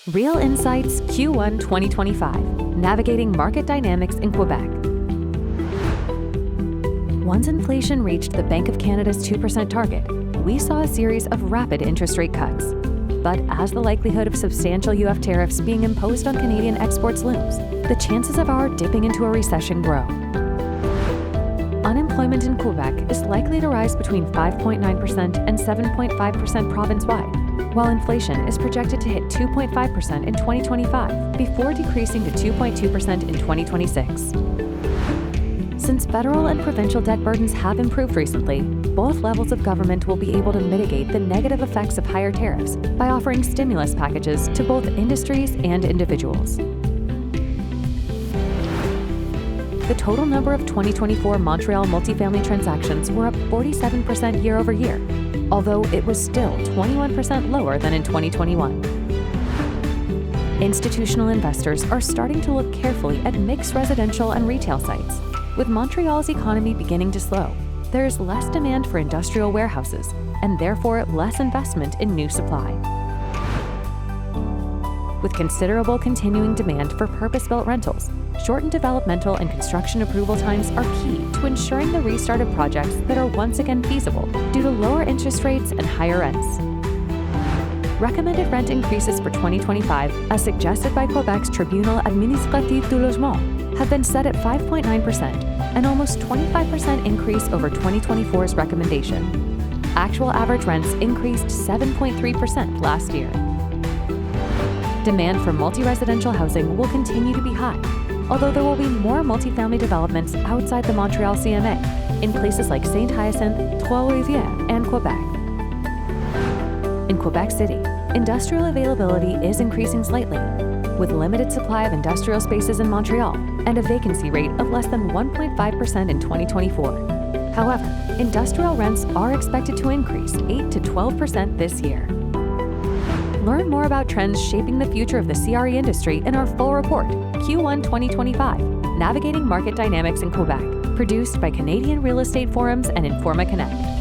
Real Insights Q1 2025, Navigating Market Dynamics in Quebec. Once inflation reached the Bank of Canada's 2% target, we saw a series of rapid interest rate cuts. But as the likelihood of substantial UF tariffs being imposed on Canadian exports looms, the chances of our dipping into a recession grow. Unemployment in Quebec is likely to rise between 5.9% and 7.5% province-wide, while inflation is projected to hit 2.5% in 2025 before decreasing to 2.2% in 2026. Since federal and provincial debt burdens have improved recently, both levels of government will be able to mitigate the negative effects of higher tariffs by offering stimulus packages to both industries and individuals. The total number of 2024 Montreal multifamily transactions were up 47% year over year, although it was still 21% lower than in 2021. Institutional investors are starting to look carefully at mixed residential and retail sites. With Montreal's economy beginning to slow, there is less demand for industrial warehouses and therefore less investment in new supply. With considerable continuing demand for purpose-built rentals, shortened developmental and construction approval times are key to ensuring the restart of projects that are once again feasible due to lower interest rates and higher rents. Recommended rent increases for 2025, as suggested by Quebec's Tribunal Administratif du Logement, have been set at 5.9%, an almost 25% increase over 2024's recommendation. Actual average rents increased 7.3% last year. Demand for multi-residential housing will continue to be high, although there will be more multifamily developments outside the Montreal CMA, in places like Saint-Hyacinthe, Trois-Rivières, and Quebec. In Quebec City, industrial availability is increasing slightly, with limited supply of industrial spaces in Montreal and a vacancy rate of less than 1.5% in 2024. However, industrial rents are expected to increase 8 to 12% this year. Learn more about trends shaping the future of the CRE industry in our full report, Q1 2025, Navigating Market Dynamics in Quebec, produced by Canadian Real Estate Forums and Informa Connect.